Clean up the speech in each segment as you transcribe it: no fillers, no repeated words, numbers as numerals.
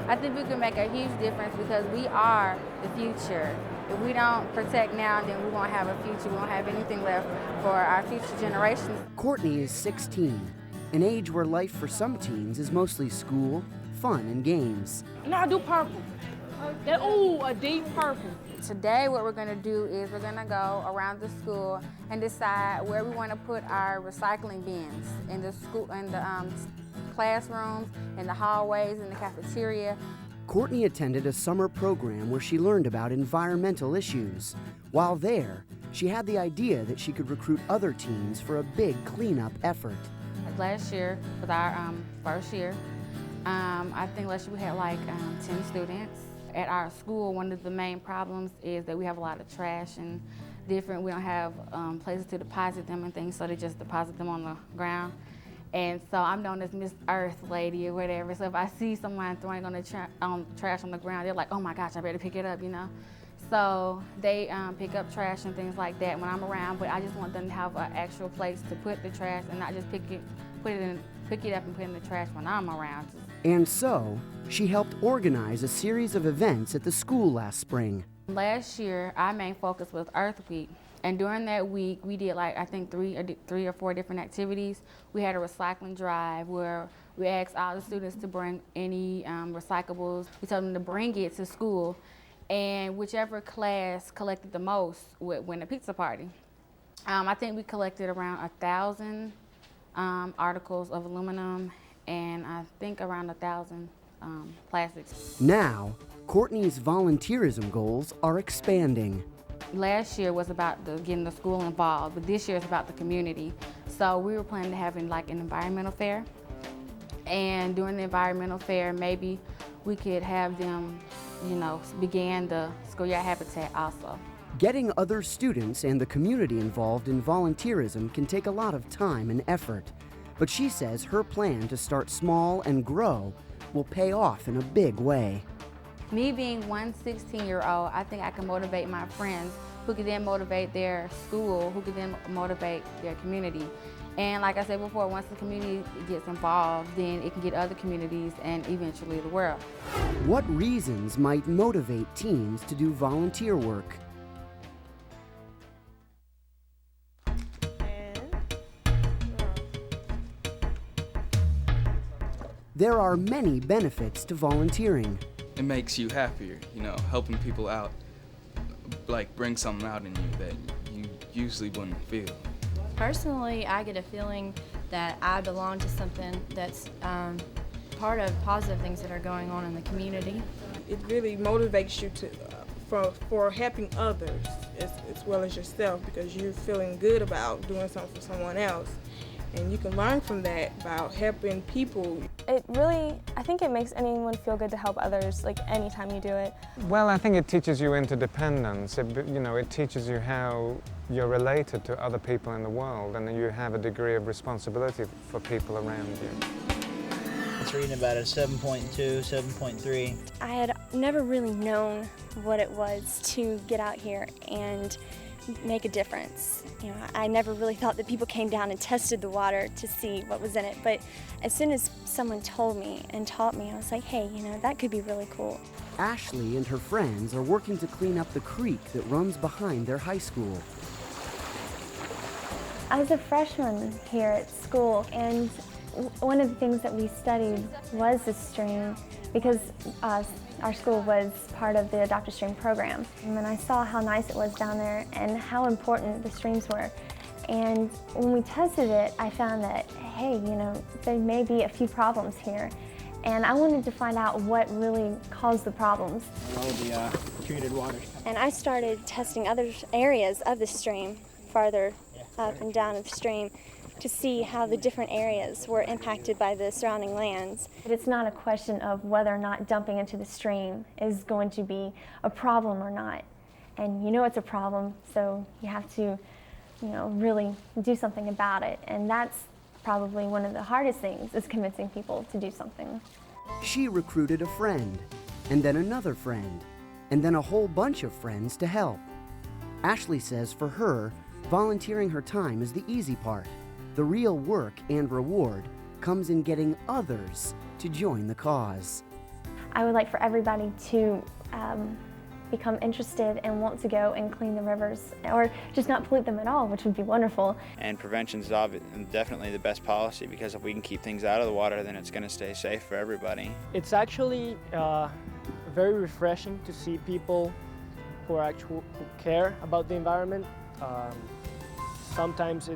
I think we can make a huge difference because we are the future. If we don't protect now, then we won't have a future. We won't have anything left for our future generations. Courtney is 16, an age where life for some teens is mostly school, fun, and games. No, I do purple. Ooh, a deep purple. Today, what we're going to do is we're going to go around the school and decide where we want to put our recycling bins in the school, in the classrooms, in the hallways, in the cafeteria. Courtney attended a summer program where she learned about environmental issues. While there, she had the idea that she could recruit other teens for a big cleanup effort. Last year was our first year. I think last year we had like 10 students. At our school, one of the main problems is that we have a lot of trash and different. We don't have places to deposit them and things, so they just deposit them on the ground. And so I'm known as Miss Earth Lady or whatever. So if I see someone throwing on the trash on the ground, they're like, oh my gosh, I better pick it up, you know? So they pick up trash and things like that when I'm around, but I just want them to have an actual place to put the trash and not just pick it up and put it in the trash when I'm around. And so, she helped organize a series of events at the school last spring. Last year, our main focus was Earth Week. And during that week, we did like, I think three or four different activities. We had a recycling drive where we asked all the students to bring any recyclables. We told them to bring it to school, and whichever class collected the most would win a pizza party. I think we collected around 1,000 articles of aluminum, and I think around 1,000 plastics. Now, Courtney's volunteerism goals are expanding. Last year was about getting the school involved, but this year is about the community. So we were planning to have like an environmental fair. And during the environmental fair, maybe we could have them, you know, begin the schoolyard habitat also. Getting other students and the community involved in volunteerism can take a lot of time and effort. But she says her plan to start small and grow will pay off in a big way. Me being one 16-year-old, I think I can motivate my friends who can then motivate their school, who can then motivate their community. And like I said before, once the community gets involved, then it can get other communities and eventually the world. What reasons might motivate teens to do volunteer work? There are many benefits to volunteering. It makes you happier, you know, helping people out, like bring something out in you that you usually wouldn't feel. Personally, I get a feeling that I belong to something that's part of positive things that are going on in the community. It really motivates you to for helping others as well as yourself, because you're feeling good about doing something for someone else. And you can learn from that about helping people. It really, I think it makes anyone feel good to help others, like anytime you do it. Well, I think it teaches you interdependence. It teaches you how you're related to other people in the world, and you have a degree of responsibility for people around you. It's reading about a 7.2, 7.3. I had never really known what it was to get out here and make a difference. You know, I never really thought that people came down and tested the water to see what was in it, but as soon as someone told me and taught me, I was like, hey, you know, that could be really cool. Ashley and her friends are working to clean up the creek that runs behind their high school. I was a freshman here at school, and one of the things that we studied was the stream, because our school was part of the Adopt a Stream program. And then I saw how nice it was down there and how important the streams were. And when we tested it, I found that, hey, you know, there may be a few problems here. And I wanted to find out what really caused the problems. All the treated water. And I started testing other areas of the stream farther up and down the stream to see how the different areas were impacted by the surrounding lands. It's not a question of whether or not dumping into the stream is going to be a problem or not. And you know it's a problem, so you have to, you know, really do something about it. And that's probably one of the hardest things, is convincing people to do something. She recruited a friend, and then another friend, and then a whole bunch of friends to help. Ashley says for her, volunteering her time is the easy part. The real work and reward comes in getting others to join the cause. I would like for everybody to become interested and want to go and clean the rivers, or just not pollute them at all, which would be wonderful. And prevention is definitely the best policy, because if we can keep things out of the water, then it's going to stay safe for everybody. It's actually very refreshing to see people who care about the environment. Sometimes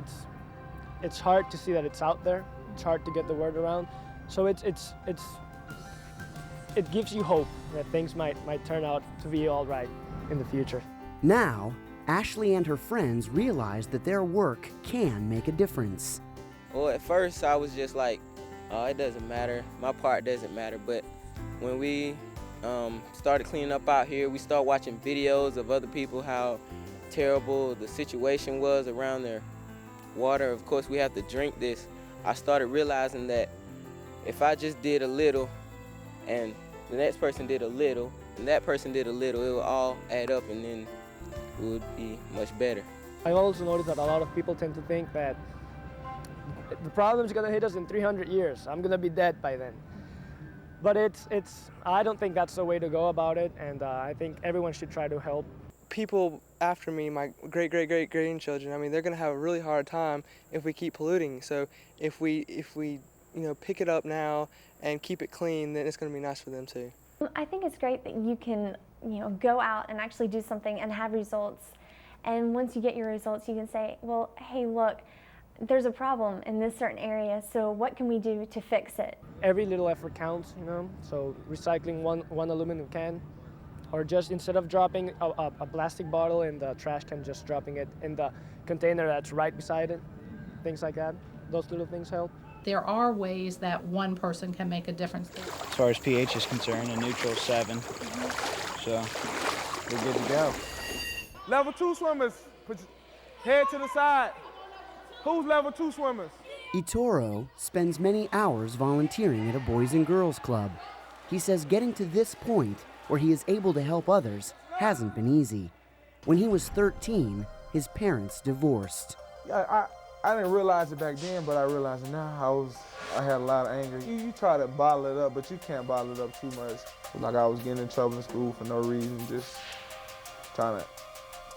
it's hard to see that it's out there. It's hard to get the word around. So it gives you hope that things might turn out to be all right in the future. Now, Ashley and her friends realize that their work can make a difference. Well, at first I was just like, oh, it doesn't matter. My part doesn't matter. But when we started cleaning up out here, we started watching videos of other people, how terrible the situation was around their water. Of course, we have to drink this. I started realizing that if I just did a little, and the next person did a little, and that person did a little, it would all add up, and then it would be much better. I also noticed that a lot of people tend to think that the problem's gonna hit us in 300 years. I'm gonna be dead by then. But I don't think that's the way to go about it, and I think everyone should try to help. People after me, my great-great-great-grandchildren, I mean, they're gonna have a really hard time if we keep polluting. So if we pick it up now and keep it clean, then it's gonna be nice for them too. I think it's great that you can, go out and actually do something and have results. And once you get your results, you can say, well, hey, look, there's a problem in this certain area, so what can we do to fix it? Every little effort counts, so recycling one aluminum can, or just instead of dropping a plastic bottle in the trash can, just dropping it in the container that's right beside it, things like that. Those little things help. There are ways that one person can make a difference. As far as pH is concerned, a neutral 7, so we're good to go. Level 2 swimmers, put your head to the side. Who's level 2 swimmers? Itoro spends many hours volunteering at a Boys and Girls Club. He says getting to this point where he is able to help others hasn't been easy. When he was 13, his parents divorced. I didn't realize it back then, but I realize it now. I had a lot of anger. You try to bottle it up, but you can't bottle it up too much. Like I was getting in trouble in school for no reason, just trying to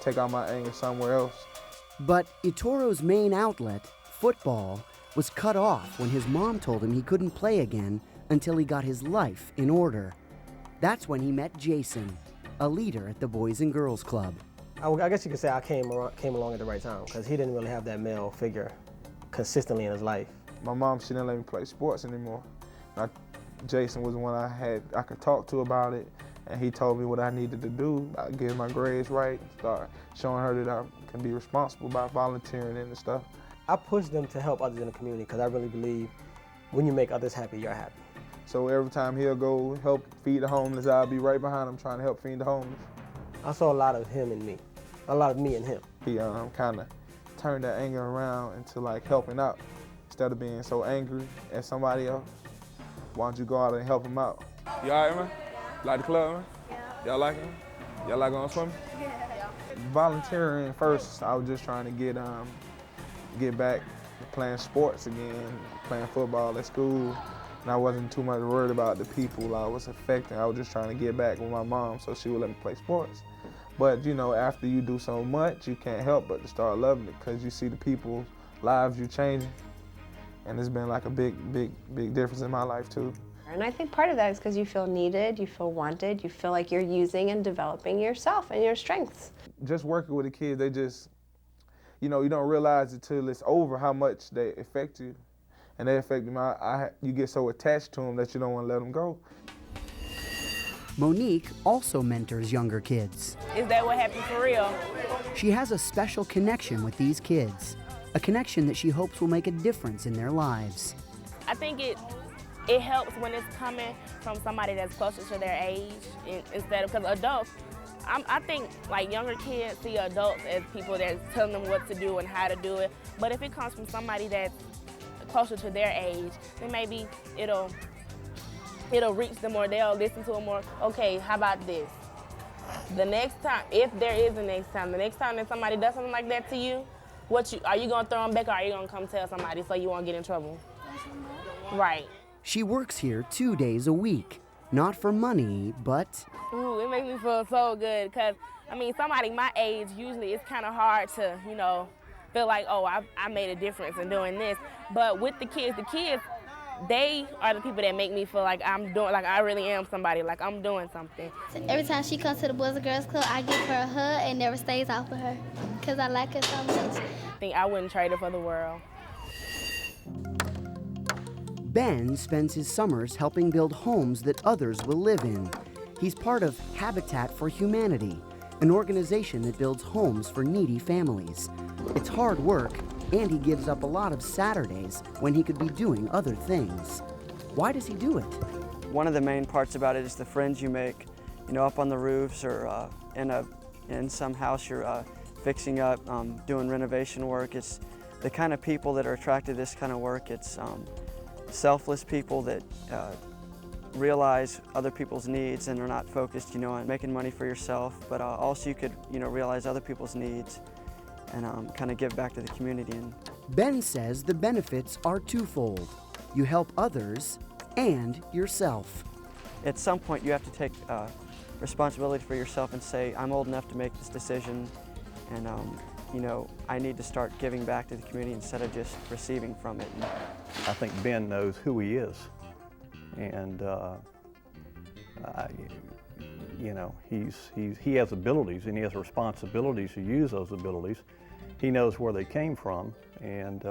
take out my anger somewhere else. But Itoro's main outlet, football, was cut off when his mom told him he couldn't play again until he got his life in order. That's when he met Jason, a leader at the Boys and Girls Club. I guess you could say I came along at the right time, because he didn't really have that male figure consistently in his life. My mom, she didn't let me play sports anymore. Jason was the one I could talk to about it, and he told me what I needed to do. I get my grades right, start showing her that I can be responsible by volunteering and stuff. I push them to help others in the community, because I really believe when you make others happy, you're happy. So every time he'll go help feed the homeless, I'll be right behind him trying to help feed the homeless. I saw a lot of him and me, a lot of me and him. He kind of turned that anger around into like helping out. Instead of being so angry at somebody else, why don't you go out and help him out? You all right, man? Like the club, man? Yeah. Y'all like it? Y'all like going swimming? Yeah. Volunteering first, I was just trying to get back to playing sports again, playing football at school. And I wasn't too much worried about the people I was affecting. I was just trying to get back with my mom so she would let me play sports. But after you do so much, you can't help but to start loving it, because you see the people's lives you changing. And it's been like a big difference in my life too. And I think part of that is because you feel needed, you feel wanted, you feel like you're using and developing yourself and your strengths. Just working with the kids, they just, you don't realize it till it's over how much they affect you. And they affect me. You get so attached to them that you don't want to let them go. Monique also mentors younger kids. Is that what happened for real? She has a special connection with these kids, a connection that she hopes will make a difference in their lives. I think it helps when it's coming from somebody that's closer to their age instead of, because adults, I think like younger kids see adults as people that's telling them what to do and how to do it. But if it comes from somebody that's closer to their age, then maybe it'll reach them, or they'll listen to them more. Okay, how about this? The next time, if there is a next time, the next time that somebody does something like that to you, are you gonna throw them back, or are you gonna come tell somebody so you won't get in trouble? Right. She works here 2 days a week, not for money, but Ooh, it makes me feel so good because, I mean, somebody my age, usually it's kind of hard to, you know, feel like, oh, I made a difference in doing this. But with the kids, they are the people that make me feel like I'm doing, like I really am somebody, like I'm doing something. Every time she comes to the Boys and Girls Club, I give her a hug and never stays off of her because I like her so much. I think I wouldn't trade it for the world. Ben spends his summers helping build homes that others will live in. He's part of Habitat for Humanity, an organization that builds homes for needy families. It's hard work, and he gives up a lot of Saturdays when he could be doing other things. Why does he do it? One of the main parts about it is the friends you make, you know, up on the roofs or in some house you're fixing up, doing renovation work. It's the kind of people that are attracted to this kind of work. It's selfless people that realize other people's needs and are not focused, you know, on making money for yourself, but also you could, you know, realize other people's needs and kind of give back to the community. And Ben says the benefits are twofold. You help others and yourself. At some point you have to take responsibility for yourself and say, I'm old enough to make this decision, and you know, I need to start giving back to the community instead of just receiving from it. I think Ben knows who he is, and you know, he has abilities and he has responsibilities to use those abilities. He knows where they came from, and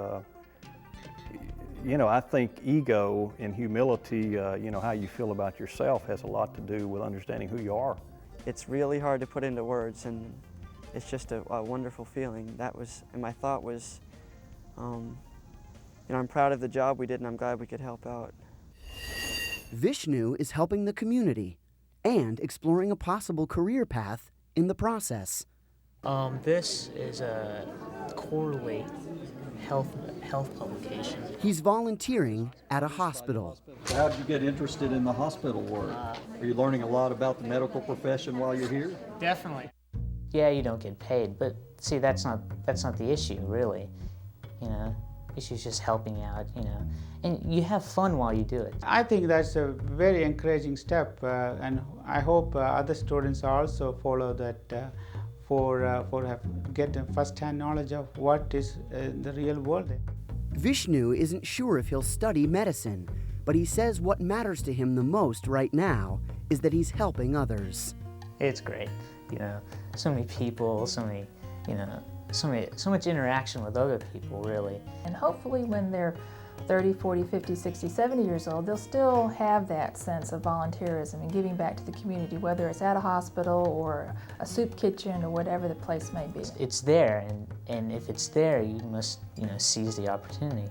you know, I think ego and humility, you know, how you feel about yourself has a lot to do with understanding who you are. It's really hard to put into words, and it's just a wonderful feeling. And my thought was, you know, I'm proud of the job we did, and I'm glad we could help out. Vishnu is helping the community and exploring a possible career path in the process. This is a quarterly health publication. He's volunteering at a hospital. How did you get interested in the hospital work? Are you learning a lot about the medical profession while you're here? Definitely. Yeah, you don't get paid, but see, that's not the issue, really. You know, the issue is just helping out, you know, and you have fun while you do it. I think that's a very encouraging step, and I hope other students also follow that get first-hand knowledge of what is the real world. Vishnu isn't sure if he'll study medicine, but he says what matters to him the most right now is that he's helping others. It's great, you know, so many people, so many, you know, so much interaction with other people, really. And hopefully when they're 30, 40, 50, 60, 70 years old, they'll still have that sense of volunteerism and giving back to the community, whether it's at a hospital or a soup kitchen or whatever the place may be. It's there, and if it's there, you must, you know, seize the opportunity.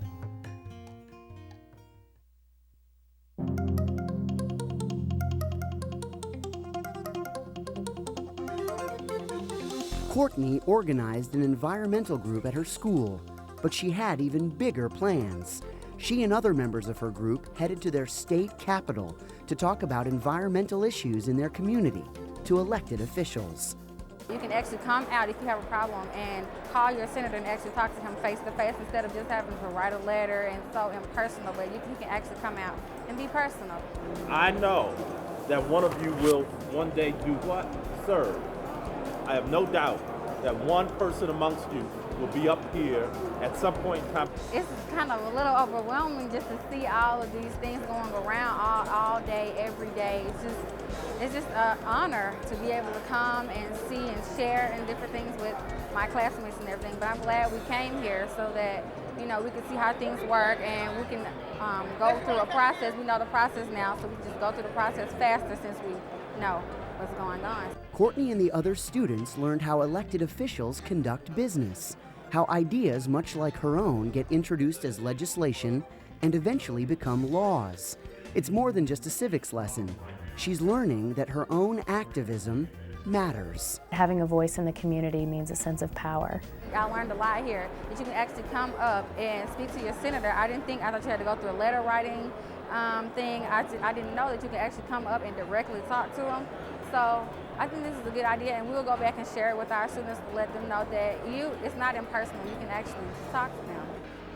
Courtney organized an environmental group at her school, but she had even bigger plans. She and other members of her group headed to their state capital to talk about environmental issues in their community to elected officials. You can actually come out if you have a problem and call your senator and actually talk to him face to face instead of just having to write a letter and so impersonal, but you can actually come out and be personal. I know that one of you will one day do what? Serve. I have no doubt that one person amongst you will be up here at some point in time. It's kind of a little overwhelming just to see all of these things going around all day, every day. It's just an honor to be able to come and see and share and different things with my classmates and everything. But I'm glad we came here so that, you know, we can see how things work and we can go through a process. We know the process now, so we can just go through the process faster since we know what's going on. Courtney and the other students learned how elected officials conduct business, how ideas much like her own get introduced as legislation and eventually become laws. It's more than just a civics lesson. She's learning that her own activism matters. Having a voice in the community means a sense of power. I learned a lot here, that you can actually come up and speak to your senator. I thought you had to go through a letter writing thing. I didn't know that you could actually come up and directly talk to them. So I think this is a good idea, and we'll go back and share it with our students to let them know that it's not impersonal. You can actually talk to them.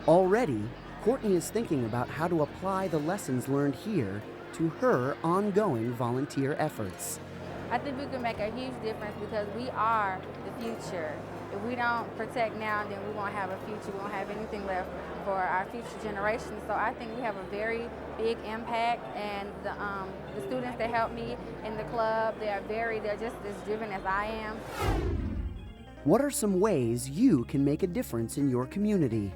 Already, Courtney is thinking about how to apply the lessons learned here to her ongoing volunteer efforts. I think we can make a huge difference because we are the future. If we don't protect now, then we won't have a future. We won't have anything left for our future generations. So I think we have a very big impact, and the students that help me in the club, they're just as driven as I am. What are some ways you can make a difference in your community?